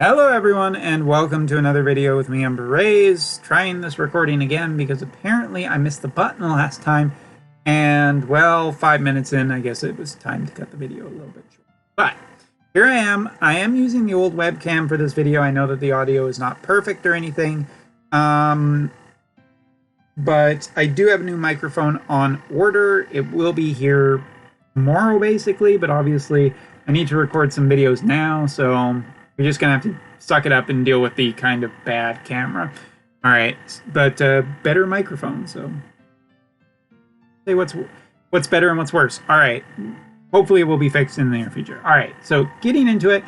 Hello everyone and welcome to another video with me, Berets. Trying this recording again because apparently I missed the button last time and well, 5 minutes in I guess it was time to cut the video a little bit short. But here I am using the old webcam for this video. I know that the audio is not perfect or anything, but I do have a new microphone on order. It will be here tomorrow basically, but obviously I need to record some videos now, so we're just gonna have to suck it up and deal with the kind of bad camera. All right, but better microphone. So, say what's better and what's worse. All right, hopefully it will be fixed in the near future. All right, so getting into it,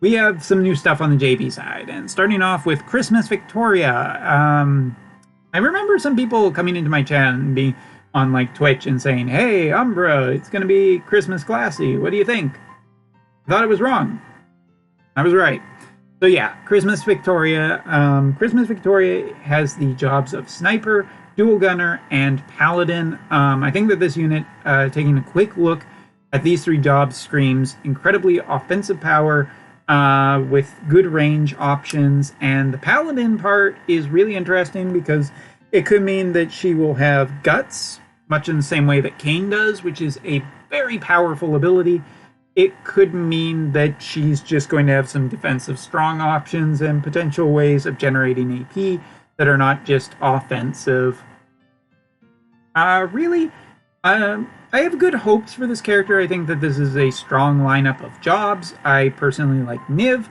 we have some new stuff on the JP side, and starting off with Christmas Victoria. I remember some people coming into my chat and being on like Twitch and saying, "Hey, Umbra, it's gonna be Christmas classy. What do you think?" I thought it was wrong. I was right. So yeah, Christmas Victoria. Christmas Victoria has the jobs of Sniper, Dual Gunner, and Paladin. I think that this unit, taking a quick look at these three jobs, screams incredibly offensive power with good range options. And the Paladin part is really interesting because it could mean that she will have Guts, much in the same way that Kane does, which is a very powerful ability. It could mean that she's just going to have some defensive strong options and potential ways of generating AP that are not just offensive. Really, I have good hopes for this character. I think that this is a strong lineup of jobs. I personally like Niv,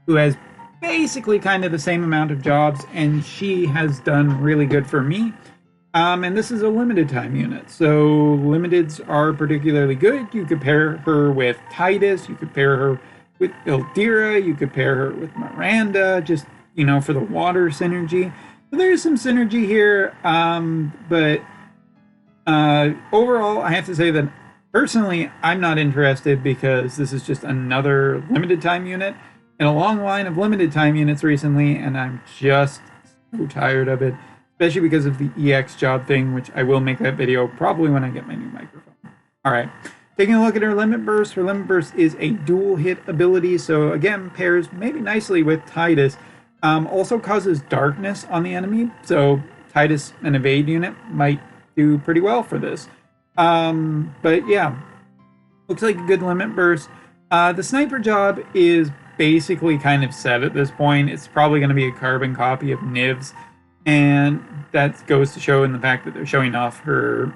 who has basically kind of the same amount of jobs, and she has done really good for me. And this is a limited time unit, so limiteds are particularly good. You could pair her with Titus, you could pair her with Ildira, you could pair her with Miranda, just, you know, for the water synergy. So there's some synergy here, but overall, I have to say that personally, I'm not interested because this is just another limited time unit in a long line of limited time units recently, and I'm just so tired of it. Especially because of the EX job thing, which I will make that video probably when I get my new microphone. All right, taking a look at her Limit Burst. Her Limit Burst is a dual hit ability, so again, pairs maybe nicely with Titus. Also causes darkness on the enemy, so Titus, an evade unit, might do pretty well for this. But yeah, looks like a good Limit Burst. The Sniper job is basically kind of set at this point. It's probably going to be a carbon copy of Niv's. And that goes to show in the fact that they're showing off her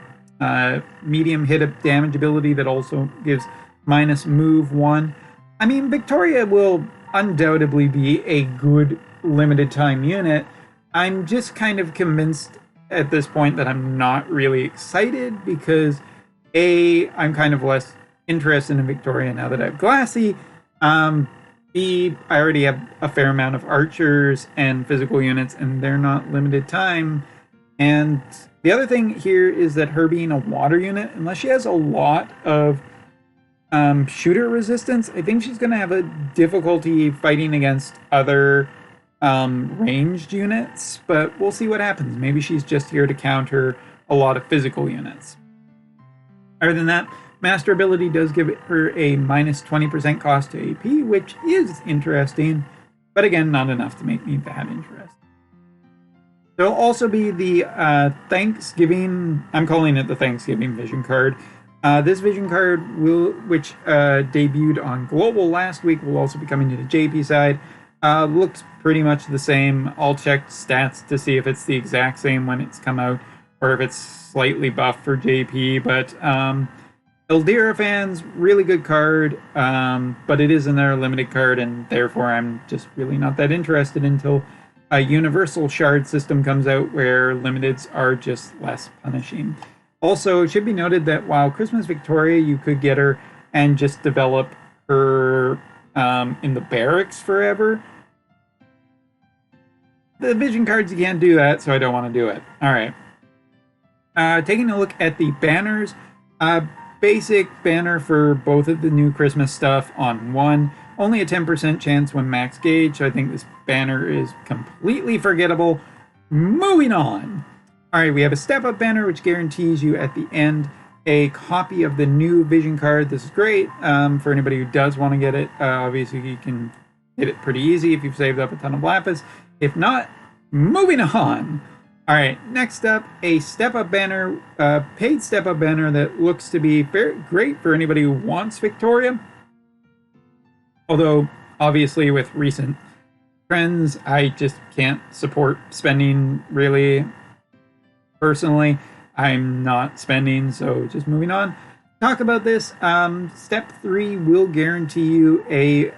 medium hit damage ability that also gives minus move 1. I mean, Victoria will undoubtedly be a good limited time unit. I'm just kind of convinced at this point that I'm not really excited because A, I'm kind of less interested in Victoria now that I have Glassy. I already have a fair amount of archers and physical units, and they're not limited time. And the other thing here is that her being a water unit, unless she has a lot of shooter resistance, I think she's going to have a difficulty fighting against other ranged units. But we'll see what happens. Maybe she's just here to counter a lot of physical units. Other than that, Master ability does give her a minus 20% cost to AP, which is interesting, but again, not enough to make me that interested. There'll also be the Thanksgiving, I'm calling it the Thanksgiving Vision card. This Vision card, which debuted on Global last week, will also be coming to the JP side. Looks pretty much the same. I'll check stats to see if it's the exact same when it's come out, or if it's slightly buffed for JP, but Ildira fans, really good card, but it is another limited card, and therefore I'm just really not that interested until a universal shard system comes out where limiteds are just less punishing. Also, it should be noted that while Christmas Victoria, you could get her and just develop her in the barracks forever. The Vision cards, you can't do that, so I don't want to do it. All right. Taking a look at the banners, basic banner for both of the new Christmas stuff on one. Only a 10% chance when max gauge, so I think this banner is completely forgettable. Moving on. All right, we have a step-up banner, which guarantees you at the end a copy of the new Vision card. This is great for anybody who does want to get it. Obviously, you can hit it pretty easy if you've saved up a ton of lapis. If not, moving on. All right, next up, a step-up banner, paid step-up banner that looks to be very great for anybody who wants Victoria. Although, obviously, with recent trends, I just can't support spending, really. Personally, I'm not spending, so just moving on. Talk about this. Step 3 will guarantee you a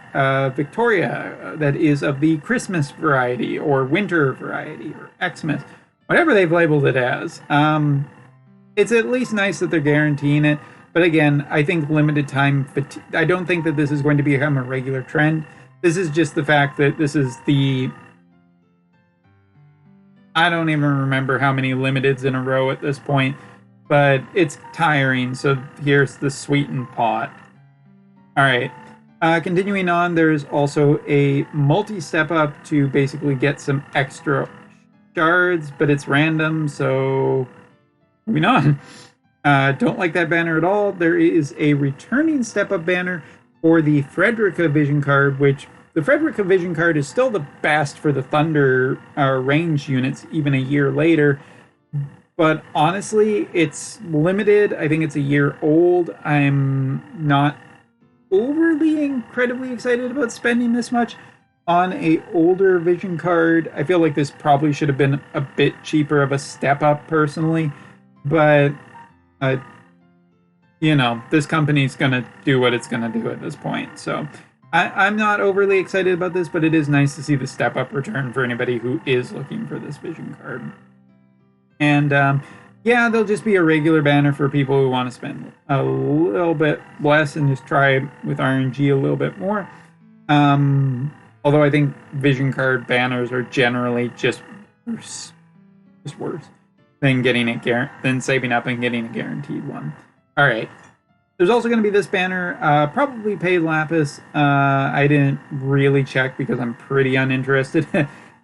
Victoria that is of the Christmas variety, or winter variety, or Xmas. Whatever they've labeled it as. It's at least nice that they're guaranteeing it. But again, I think limited time fatigue. I don't think that this is going to become a regular trend. This is just the fact that this is the... I don't even remember how many limiteds in a row at this point. But it's tiring, so here's the sweetened pot. Alright. Continuing on, there's also a multi-step up to basically get some extra shards, but it's random, so moving on. Don't like that banner at all. There is a returning step-up banner for the Frederica vision card, which the Frederica vision card is still the best for the Thunder range units, even a year later. But honestly, it's limited. I think it's a year old. I'm not overly incredibly excited about spending this much on a older vision card. I feel like this probably should have been a bit cheaper of a step up personally, but you know, this company's gonna do what it's gonna do at this point. So I'm not overly excited about this, but it is nice to see the step up return for anybody who is looking for this vision card. And yeah, there'll just be a regular banner for people who want to spend a little bit less and just try with RNG a little bit more. Although I think vision card banners are generally just worse than getting it than saving up and getting a guaranteed one. All right. There's also going to be this banner, probably paid lapis. I didn't really check because I'm pretty uninterested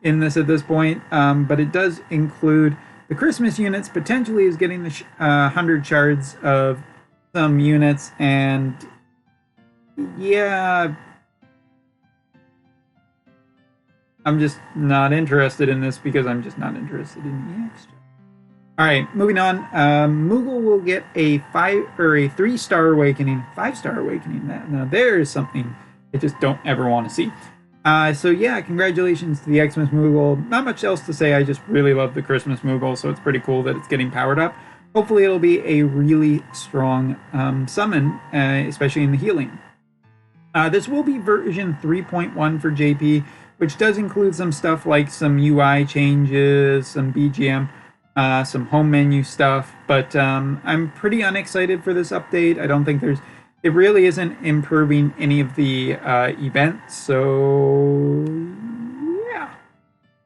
in this at this point. But it does include the Christmas units. Potentially is getting the 100 shards of some units, and yeah. I'm just not interested in this because I'm just not interested in the extra. All right, moving on. Moogle will get a 3-star awakening, 5-star awakening. Now there's something I just don't ever want to see. So yeah, congratulations to the Xmas Moogle. Not much else to say. I just really love the Christmas Moogle, so it's pretty cool that it's getting powered up. Hopefully, it'll be a really strong summon, especially in the healing. This will be version 3.1 for JP, which does include some stuff like some UI changes, some BGM, some home menu stuff, but I'm pretty unexcited for this update. I don't think it really isn't improving any of the events, so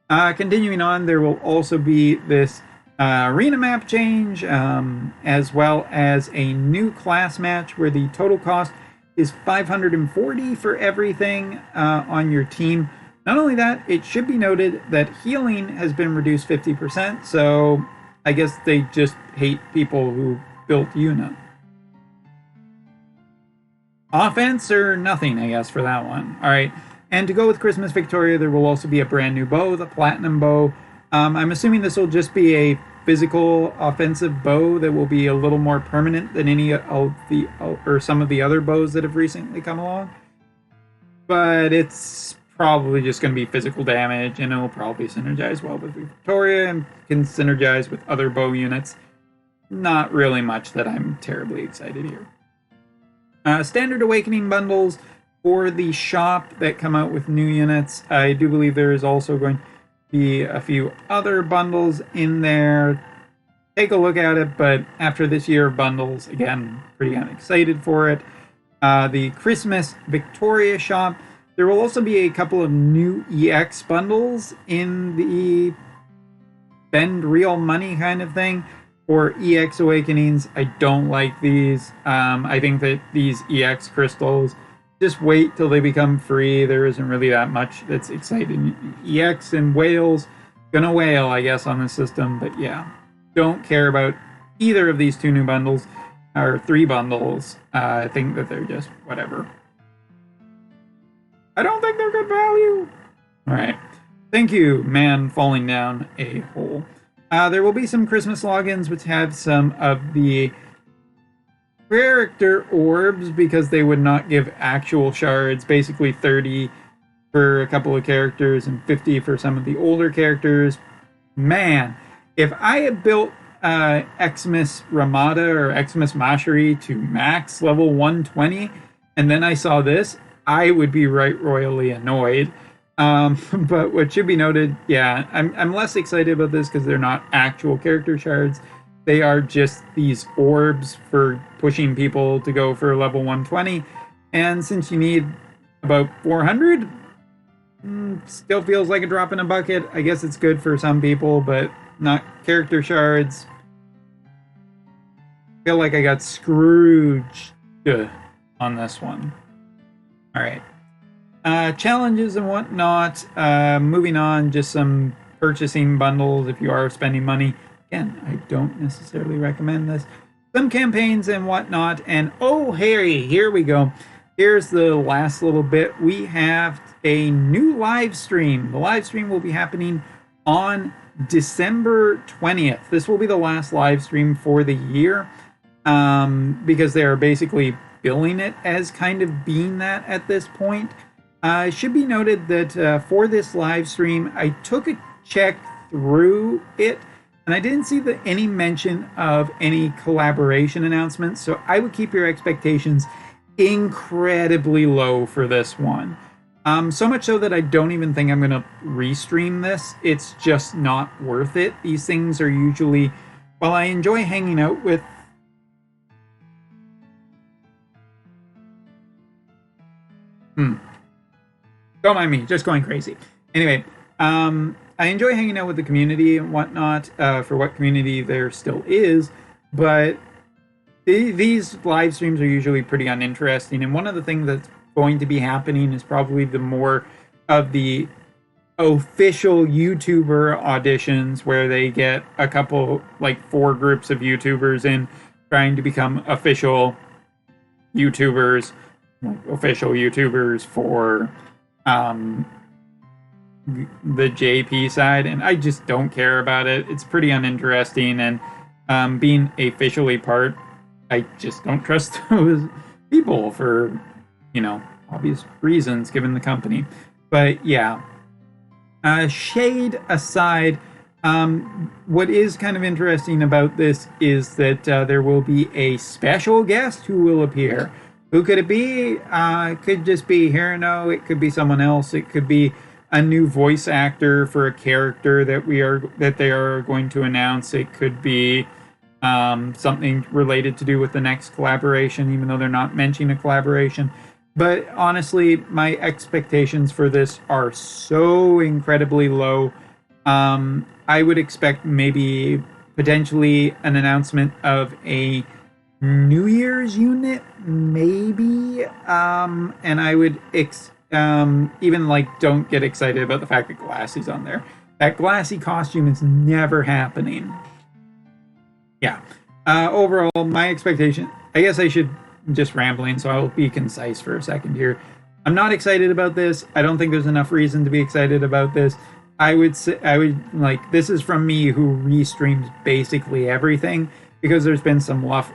yeah. Continuing on, there will also be this arena map change, as well as a new class match where the total cost is 540 for everything on your team. Not only that, it should be noted that healing has been reduced 50%, so I guess they just hate people who built Yuna. Offense or nothing, I guess, for that one. All right, and to go with Christmas Victoria, there will also be a brand new bow, the Platinum Bow. I'm assuming this will just be a physical offensive bow that will be a little more permanent than any of the or some of the other bows that have recently come along. But it's probably just going to be physical damage, and it will probably synergize well with Victoria and can synergize with other bow units. Not really much that I'm terribly excited here. Standard Awakening bundles for the shop that come out with new units. I do believe there is also going to be a few other bundles in there. Take a look at it, but after this year of bundles, again, pretty unexcited for it. The Christmas Victoria shop. There will also be a couple of new EX bundles in the spend real money kind of thing for EX Awakenings. I don't like these. I think that these EX crystals, just wait till they become free. There isn't really that much that's exciting. EX and whales, gonna whale, I guess, on the system. But yeah, don't care about either of these two new bundles, or 3 bundles. I think that they're just whatever. I don't think they're good value. All right. Thank you, man falling down a hole. There will be some Christmas logins which have some of the character orbs because they would not give actual shards, basically 30 for a couple of characters and 50 for some of the older characters. Man, if I had built Xmas Ramada or Xmas Mashari to max level 120 and then I saw this, I would be right royally annoyed. But what should be noted, yeah, I'm less excited about this because they're not actual character shards. They are just these orbs for pushing people to go for level 120. And since you need about 400, still feels like a drop in a bucket. I guess it's good for some people, but not character shards. Feel like I got scrooged on this one. All right. Challenges and whatnot. Moving on, just some purchasing bundles if you are spending money. Again, I don't necessarily recommend this. Some campaigns and whatnot. And oh, Harry, here we go. Here's the last little bit. We have a new live stream. The live stream will be happening on December 20th. This will be the last live stream for the year because they are basically billing it as kind of being that at this point. It should be noted that for this live stream, I took a check through it, and I didn't see any mention of any collaboration announcements, so I would keep your expectations incredibly low for this one. So much so that I don't even think I'm going to restream this. It's just not worth it. These things are usually, while I enjoy hanging out with don't mind me, just going crazy. Anyway, I enjoy hanging out with the community and whatnot, for what community there still is, but these live streams are usually pretty uninteresting, and one of the things that's going to be happening is probably the more of the official YouTuber auditions where they get a couple, like 4 groups of YouTubers in trying to become official YouTubers, for the JP side, and I just don't care about it. It's pretty uninteresting, and being officially part, I just don't trust those people for, obvious reasons given the company. But yeah, shade aside, what is kind of interesting about this is that there will be a special guest who will appear. Who could it be? It could just be Hirano. It could be someone else. It could be a new voice actor for a character that they are going to announce. It could be something related to do with the next collaboration, even though they're not mentioning a collaboration. But honestly, my expectations for this are so incredibly low. I would expect maybe potentially an announcement of a New Year's unit, maybe. And I would even don't get excited about the fact that Glassy's on there. That Glassy costume is never happening. Yeah. Overall, my expectation, I guess I should just rambling, so I'll be concise for a second here. I'm not excited about this. I don't think there's enough reason to be excited about this. I would this is from me who restreams basically everything because there's been some rough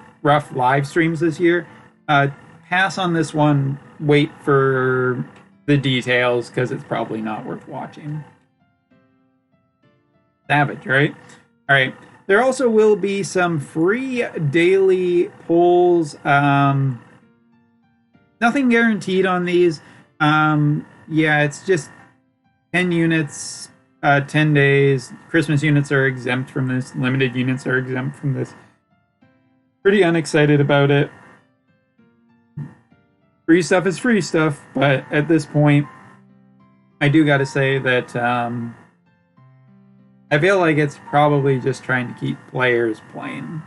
live streams this year. Pass on this one. Wait for the details because it's probably not worth watching. Savage, right? All right. There also will be some free daily polls. Nothing guaranteed on these. Yeah, it's just 10 units, 10 days. Christmas units are exempt from this. Limited units are exempt from this. Pretty unexcited about it. Free stuff is free stuff, but at this point, I do got to say that I feel like it's probably just trying to keep players playing.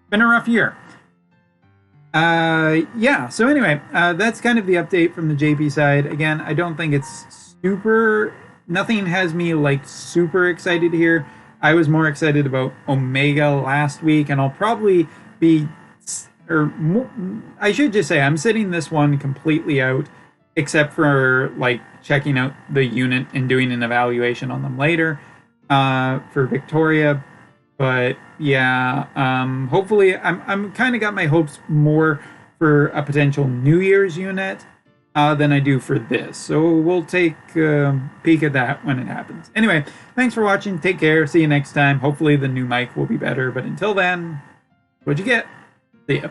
Been a rough year. Yeah, so anyway, that's kind of the update from the JP side. Again, I don't think it's nothing has me super excited here. I was more excited about Omega last week, and I'll probably be, I should just say, I'm sitting this one completely out. except for like checking out the unit and doing an evaluation on them later for Victoria. But yeah, hopefully I'm kind of got my hopes more for a potential New Year's unit than I do for this. So we'll take a peek at that when it happens. Anyway, thanks for watching. Take care. See you next time. Hopefully the new mic will be better. But until then, what'd you get? See ya.